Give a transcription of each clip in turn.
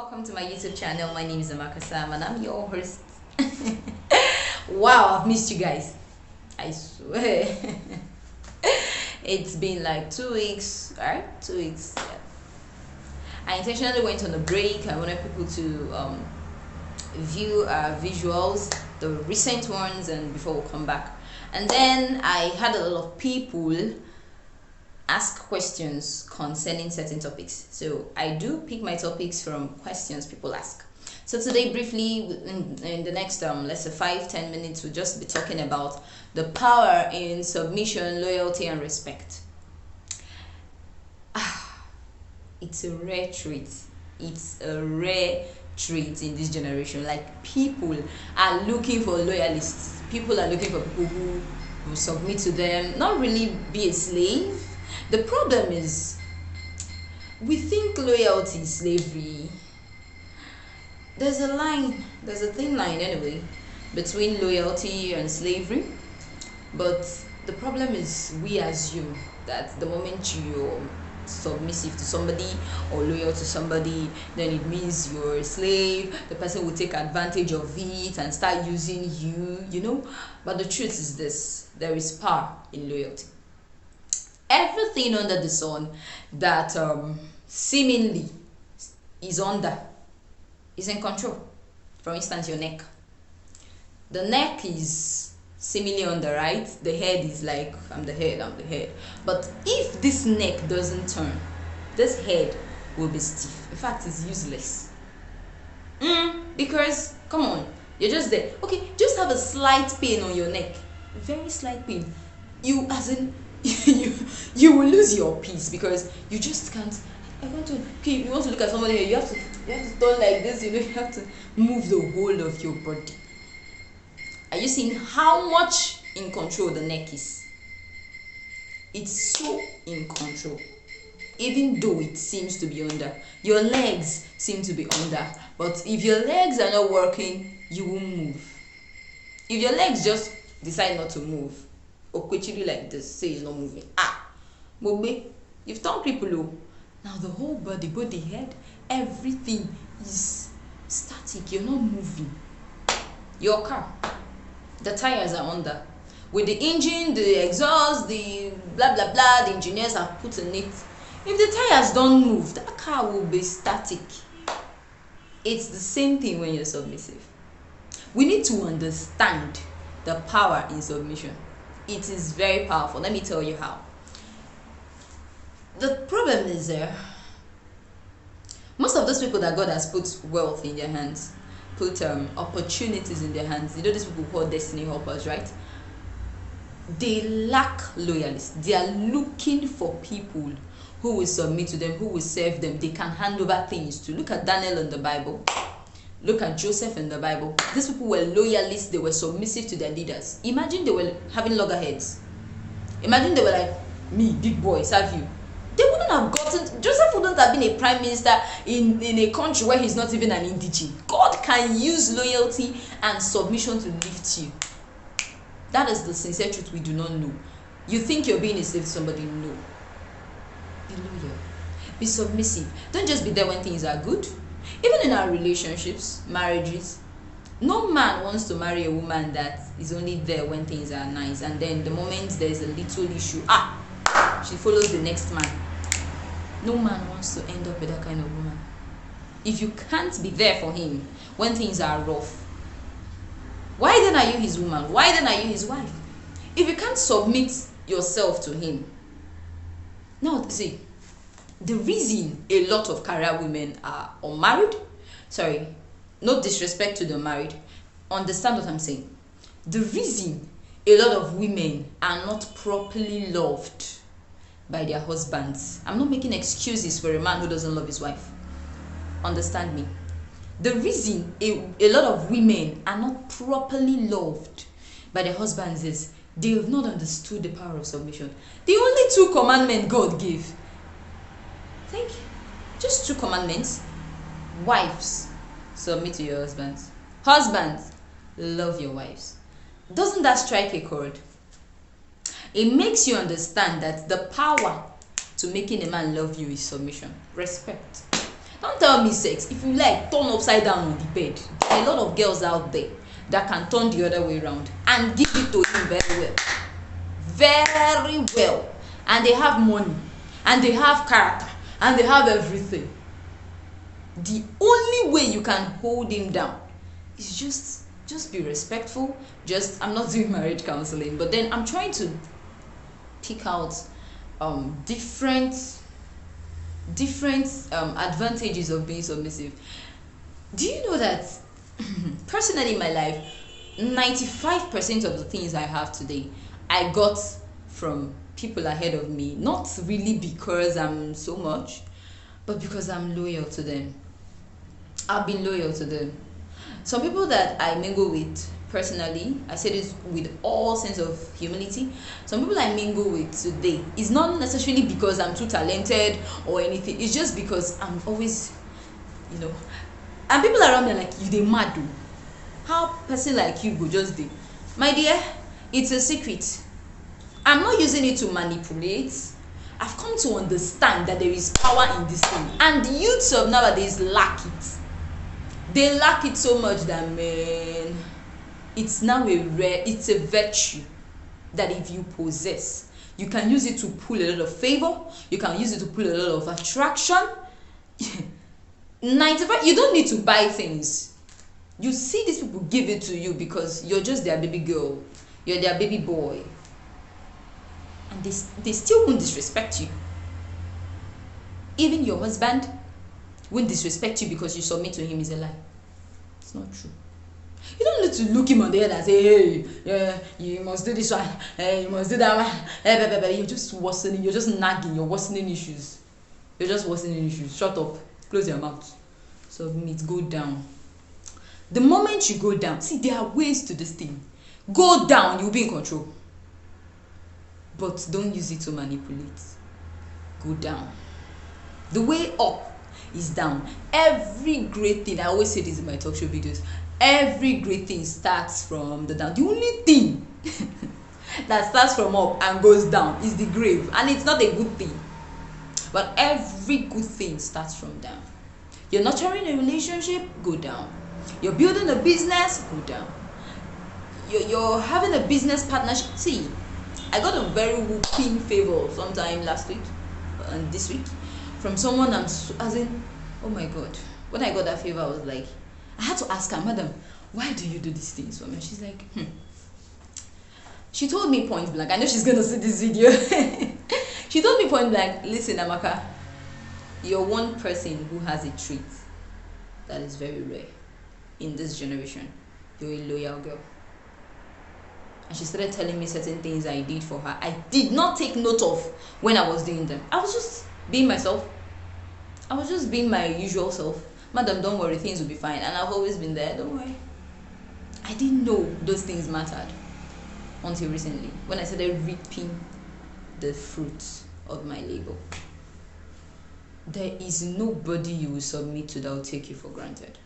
Welcome to my YouTube channel. My name is Amaka Sam and I'm your host. Wow, I've missed you guys. I swear. It's been like 2 weeks, right? 2 weeks. Yeah. I intentionally went on a break. I wanted people to view visuals, the recent ones, and before we come back. And then I had a lot of people ask questions concerning certain topics. So I do pick my topics from questions people ask. So today, briefly, in the next let's say 5-10 minutes, we'll just be talking about the power in submission, loyalty, and respect. It's a rare trait. It's a rare trait in this generation. Like, people are looking for loyalists. People are looking for people who will submit to them, not really be a slave. The problem is, we think loyalty is slavery. There's a thin line anyway, between loyalty and slavery. But the problem is, we assume that the moment you're submissive to somebody or loyal to somebody, then it means you're a slave. The person will take advantage of it and start using you. But the truth is this: there is power in loyalty. Everything under the sun that seemingly is in control. For instance, your neck. The neck is seemingly under, right? The head is like, I'm the head. But if this neck doesn't turn, this head will be stiff. In fact, it's useless. Because, come on, you're just there. Okay, just have a slight pain on your neck. Very slight pain. You you will lose your peace because you just can't. You want to look at somebody here, you have to turn like this, you have to move the whole of your body. Are you seeing how much in control the neck is? It's so in control. Even though it seems to be under, your legs seem to be under, but if your legs are not working, you won't move. If your legs just decide not to move, Okwechiri like this, say it's not moving. Mogbe, you've turned cripple. Now the whole body, both the head, everything is static. You're not moving. Your car, the tires are under. With the engine, the exhaust, the blah blah blah, the engineers have put in it. If the tires don't move, that car will be static. It's the same thing when you're submissive. We need to understand the power in submission. It is very powerful. Let me tell you how. The problem is most of those people that God has put wealth in their hands, put opportunities in their hands, these people called destiny helpers, right? They lack loyalists. They are looking for people who will submit to them, who will serve them, they can hand over things to. Look at Daniel in the Bible. Look at Joseph in the Bible. These people were loyalists. They were submissive to their leaders. Imagine they were having loggerheads. Imagine they were like, me, big boy, serve you. They wouldn't have gotten, Joseph wouldn't have been a prime minister in a country where he's not even an indigene. God can use loyalty and submission to lift you. That is the sincere truth we do not know. You think you're being a slave to somebody? No. Be loyal. Be submissive. Don't just be there when things are good. Even in our relationships, marriages, no man wants to marry a woman that is only there when things are nice, and then the moment there's a little issue, she follows the next man. No man wants to end up with that kind of woman. If you can't be there for him when things are rough, why then are you his woman? Why then are you his wife? If you can't submit yourself to him. Now, see, the reason a lot of career women are unmarried, no disrespect to the married, understand what I'm saying. The reason a lot of women are not properly loved by their husbands, I'm not making excuses for a man who doesn't love his wife. Understand me. The reason a lot of women are not properly loved by their husbands is they have not understood the power of submission. The only 2 commandments God gave. Thank you. Just 2 commandments. Wives, submit to your husbands. Husbands, love your wives. Doesn't that strike a chord? It makes you understand that the power to making a man love you is submission, respect. Don't tell me sex. If you like, turn upside down on the bed. There are a lot of girls out there that can turn the other way around and give it to you very well. Very well. And they have money. And they have character. And they have everything. The only way you can hold him down is just be respectful. I'm not doing marriage counseling, but then I'm trying to pick out different advantages of being submissive. Do you know that personally in my life, 95% of the things I have today I got from people ahead of me, not really because I'm so much, but because I'm loyal to them. I've been loyal to them. Some people that I mingle with personally, I say this with all sense of humility, some people I mingle with today is not necessarily because I'm too talented or anything. It's just because I'm always, and people around me are like, you dey mad o, how person like you go just dey? My dear, it's a secret. I'm not using it to manipulate. I've come to understand that there is power in this thing, and the youths of nowadays lack it. They lack it so much that, man, it's now it's a virtue that if you possess, you can use it to pull a lot of favor, you can use it to pull a lot of attraction. 95, you don't need to buy things. You see these people give it to you because you're just their baby girl, you're their baby boy, and they still won't disrespect you. Even your husband won't disrespect you because you submit to him. Is a lie. It's not true. You don't need to look him on the head and say, hey, yeah, you must do this one, hey, you must do that one. You're just worsening, you're just nagging, you're worsening issues. You're just worsening issues. Shut up. Close your mouth. Submit, go down. The moment you go down, see, there are ways to this thing. Go down, you'll be in control. But don't use it to manipulate. Go down. The way up is down. Every great thing, I always say this in my talk show videos, every great thing starts from the down. The only thing that starts from up and goes down is the grave, and it's not a good thing. But every good thing starts from down. You're nurturing a relationship, go down. You're building a business, go down. You're having a business partnership. See, I got a very whooping favor sometime last week and this week from someone oh my god, when I got that favor, I was like, I had to ask her, madam, why do you do these things for me? She's like, she told me point blank, I know she's gonna see this video. She told me point blank, listen, Amaka, you're one person who has a trait that is very rare in this generation. You're a loyal girl. And she started telling me certain things I did for her. I did not take note of when I was doing them. I was just being myself. I was just being my usual self. Madam, don't worry, things will be fine. And I've always been there, don't worry. I didn't know those things mattered until recently, when I started reaping the fruits of my labor. There is nobody you will submit to that will take you for granted.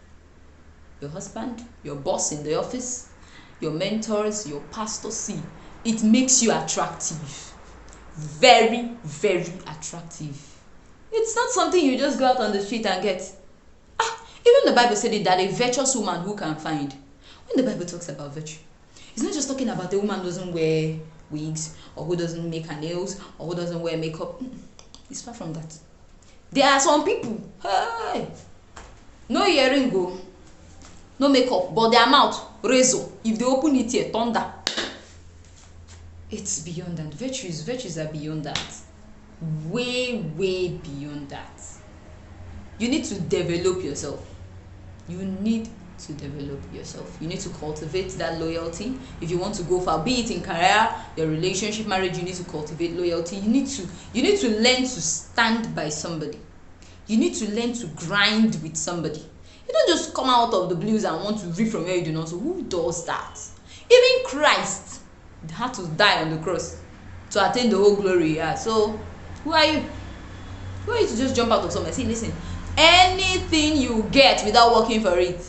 Your husband, your boss in the office, your mentors, your pastor. See, it makes you attractive. Very, very attractive. It's not something you just go out on the street and get. Even the Bible said it, that a virtuous woman who can find. When the Bible talks about virtue, it's not just talking about a woman who doesn't wear wigs, or who doesn't make her nails, or who doesn't wear makeup. It's far from that. There are some people, hey, no earring go, no makeup, but their mouth, razor. If they open it here, thunder. It's beyond that. Virtues are beyond that. Way, way beyond that. You need to develop yourself. You need to develop yourself. You need to cultivate that loyalty. If you want to go far, be it in career, your relationship, marriage, you need to cultivate loyalty. You need to learn to stand by somebody. You need to learn to grind with somebody. You don't just come out of the blues and want to read from where you do not. So who does that? Even Christ had to die on the cross to attain the whole glory. Yeah. So who are you? Who are you to just jump out of somewhere? See, listen. Anything you get without working for it,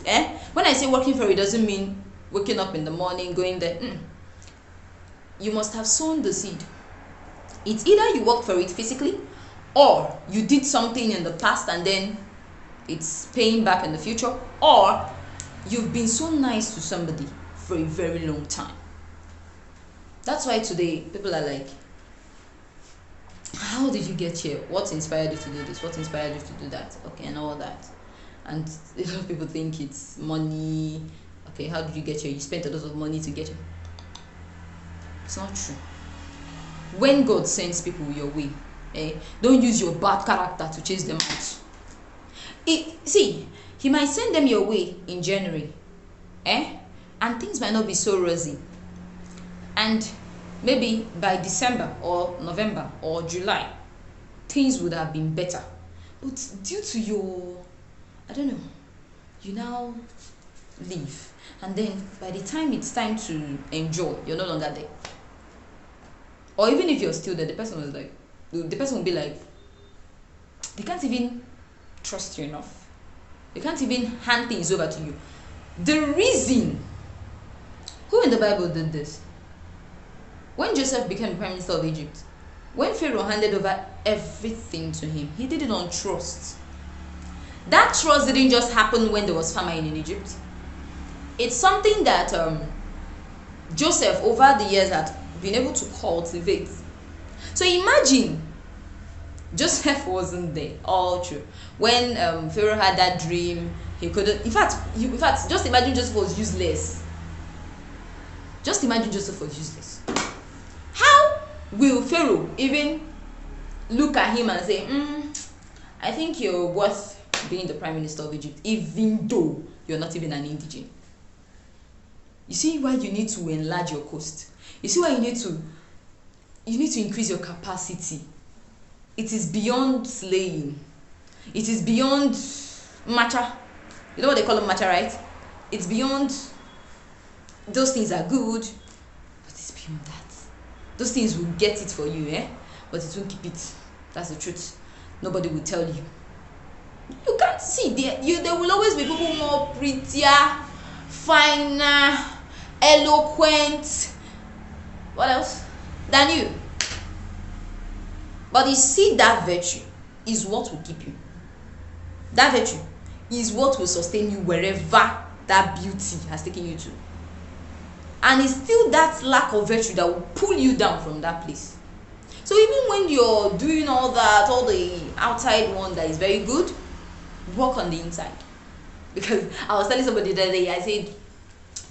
when I say working for it, doesn't mean waking up in the morning, going there. You must have sown the seed. It's either you worked for it physically, or you did something in the past and then it's paying back in the future, or you've been so nice to somebody for a very long time. That's why today people are like, how did you get here? What inspired you to do this? What inspired you to do that? Okay, and all that. And a lot of people think it's money. Okay, how did you get here? You spent a lot of money to get here. It's not true. When God sends people your way, don't use your bad character to chase them out. See, he might send them your way in January, and things might not be so rosy. And maybe by December or November or July, things would have been better. But due to your, I don't know, you now leave. And then by the time it's time to enjoy, you're no longer there. Or even if you're still there, the person will be like, they can't even trust you enough. They can't even hand things over to you. The reason, who in the Bible did this? When Joseph became Prime Minister of Egypt, when Pharaoh handed over everything to him, he did it on trust. That trust didn't just happen when there was famine in Egypt. It's something that Joseph over the years had been able to cultivate. So imagine, Joseph wasn't there, all true. When Pharaoh had that dream, he couldn't, in fact, just imagine Joseph was useless. Just imagine Joseph was useless. How will Pharaoh even look at him and say, I think you're worth being the Prime Minister of Egypt, even though you're not even an indigene? You see why you need to enlarge your coast. You see why you need to increase your capacity. It is beyond slaying. It is beyond matcha. You know what they call them, matcha, right? It's beyond. Those things are good, but it's beyond that. Those things will get it for you, but it won't keep it. That's the truth. Nobody will tell you. You can't see. There will always be people more prettier, finer, eloquent, what else, than you. But you see, that virtue is what will keep you. That virtue is what will sustain you wherever that beauty has taken you to. And it's still that lack of virtue that will pull you down from that place. So even when you're doing all that, all the outside one that is very good, work on the inside. Because I was telling somebody the other day, I said,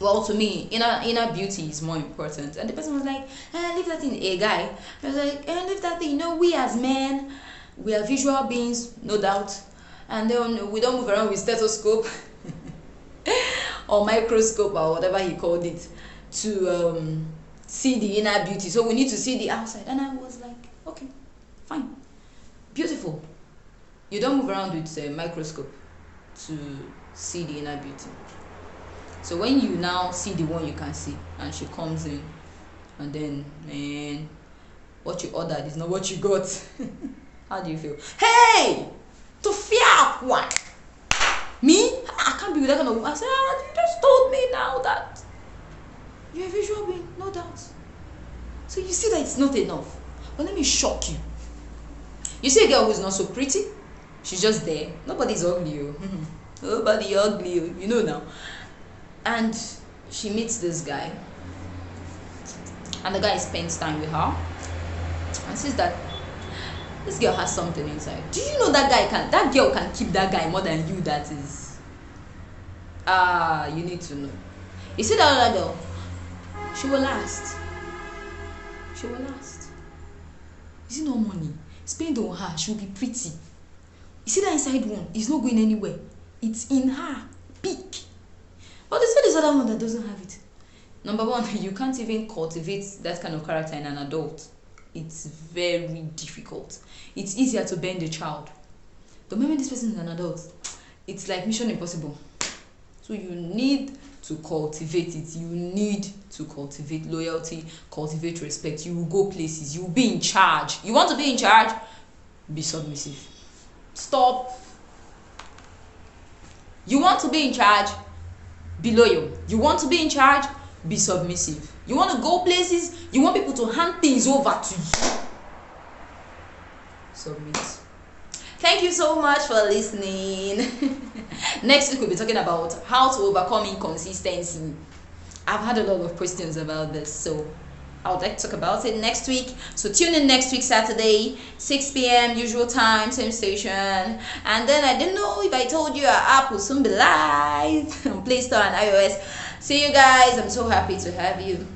well, to me, inner beauty is more important. And the person was like, leave that in, a guy. I was like, leave that thing. We as men, we are visual beings, no doubt. And then we don't move around with stethoscope or microscope or whatever he called it to see the inner beauty. So we need to see the outside. And I was like, okay, fine, beautiful. You don't move around with a microscope to see the inner beauty. So when you now see the one you can see, and she comes in, and then, man, what you ordered is not what you got. How do you feel? Hey, to fear one. Me? I can't be with that kind of. I said, you just told me now that you're a visual being, no doubt. So you see that it's not enough. But let me shock you. You see a girl who's not so pretty. She's just there. Nobody's ugly. Nobody ugly. You know now. And she meets this guy. And the guy spends time with her. And sees that this girl has something inside. Do you know that girl can keep that guy more than you? That is. You need to know. You see that other girl? She will last. She will last. You see, no money. Spend on her. She will be pretty. You see that inside one? It's not going anywhere. It's in her. Big. But there's this other one that doesn't have it. Number one, you can't even cultivate that kind of character in an adult. It's very difficult. It's easier to bend a child. The moment this person is an adult, it's like mission impossible. So you need to cultivate it. You need to cultivate loyalty, cultivate respect. You will go places. You will be in charge. You want to be in charge? Be submissive. Stop. You want to be in charge? Be loyal. You want to be in charge? Be submissive. You want to go places? You want people to hand things over to you? Submit. Thank you so much for listening. Next week we'll be talking about how to overcome inconsistency. I've had a lot of questions about this, so I would like to talk about it next week. So tune in next week, Saturday, 6 p.m. usual time, same station. And then I didn't know if I told you our app will soon be live on Play Store and iOS. See you guys. I'm so happy to have you.